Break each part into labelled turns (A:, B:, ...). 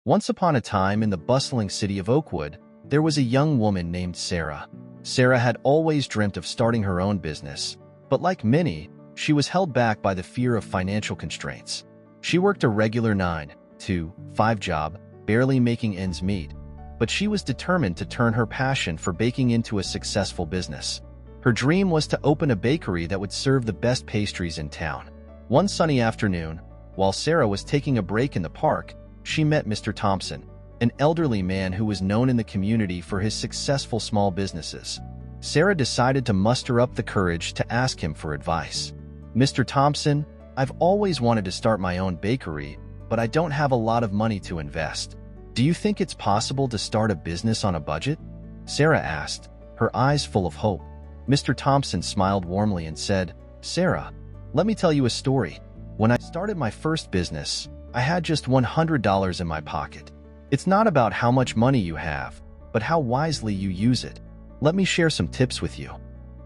A: Once upon a time in the bustling city of Oakwood, there was a young woman named Sarah. Sarah had always dreamt of starting her own business, but like many, she was held back by the fear of financial constraints. She worked a regular 9-to-5 job, barely making ends meet, but she was determined to turn her passion for baking into a successful business. Her dream was to open a bakery that would serve the best pastries in town. One sunny afternoon, while Sarah was taking a break in the park, she met Mr. Thompson, an elderly man who was known in the community for his successful small businesses. Sarah decided to muster up the courage to ask him for advice. "Mr. Thompson, I've always wanted to start my own bakery, but I don't have a lot of money to invest. Do you think it's possible to start a business on a budget?" Sarah asked, her eyes full of hope. Mr. Thompson smiled warmly and said, "Sarah, let me tell you a story. When I started my first business, I had just $100 in my pocket. It's not about how much money you have, but how wisely you use it. Let me share some tips with you."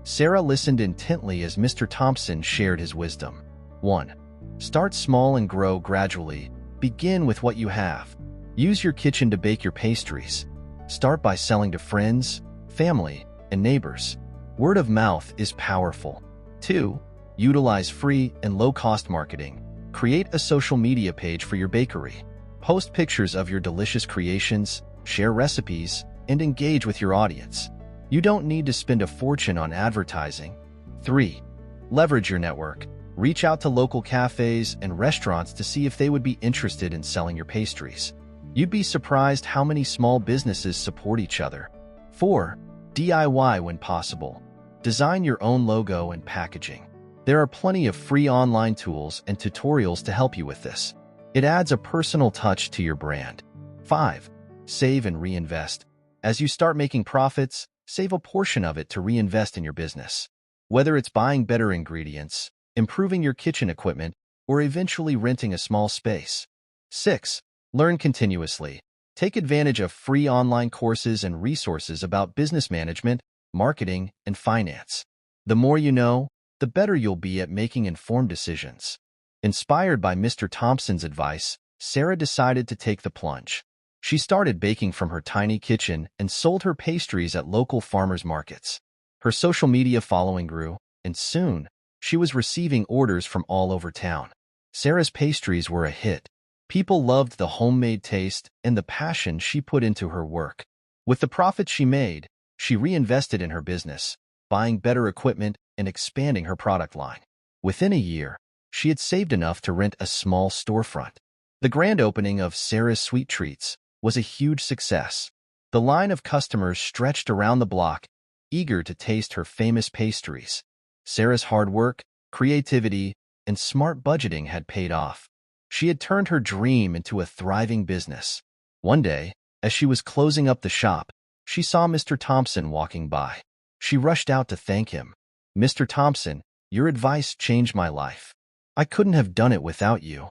A: Sarah listened intently as Mr. Thompson shared his wisdom. 1. Start small and grow gradually. Begin with what you have. Use your kitchen to bake your pastries. Start by selling to friends, family, and neighbors. Word of mouth is powerful. 2. Utilize free and low-cost marketing. Create a social media page for your bakery. Post pictures of your delicious creations, share recipes, and engage with your audience. You don't need to spend a fortune on advertising. 3. Leverage your network. Reach out to local cafes and restaurants to see if they would be interested in selling your pastries. You'd be surprised how many small businesses support each other. 4. DIY when possible. Design your own logo and packaging. There are plenty of free online tools and tutorials to help you with this. It adds a personal touch to your brand. 5. Save and reinvest. As you start making profits, save a portion of it to reinvest in your business. Whether it's buying better ingredients, improving your kitchen equipment, or eventually renting a small space. 6. Learn continuously. Take advantage of free online courses and resources about business management, marketing, and finance. The more you know, the better you'll be at making informed decisions. Inspired by Mr. Thompson's advice, Sarah decided to take the plunge. She started baking from her tiny kitchen and sold her pastries at local farmers markets. Her social media following grew, and soon, she was receiving orders from all over town. Sarah's pastries were a hit. People loved the homemade taste and the passion she put into her work. With the profits she made, she reinvested in her business, buying better equipment and expanding her product line. Within a year, she had saved enough to rent a small storefront. The grand opening of Sarah's Sweet Treats was a huge success. The line of customers stretched around the block, eager to taste her famous pastries. Sarah's hard work, creativity, and smart budgeting had paid off. She had turned her dream into a thriving business. One day, as she was closing up the shop, she saw Mr. Thompson walking by. She rushed out to thank him. "Mr. Thompson, your advice changed my life. I couldn't have done it without you."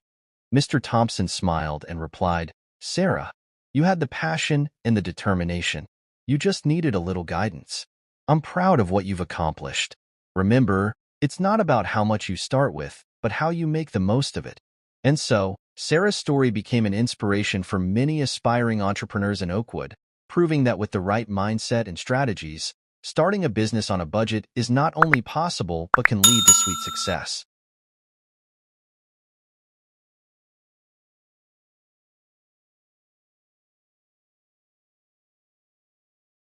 A: Mr. Thompson smiled and replied, "Sarah, you had the passion and the determination. You just needed a little guidance. I'm proud of what you've accomplished. Remember, it's not about how much you start with, but how you make the most of it." And so, Sarah's story became an inspiration for many aspiring entrepreneurs in Oakwood, proving that with the right mindset and strategies, starting a business on a budget is not only possible but can lead to sweet success.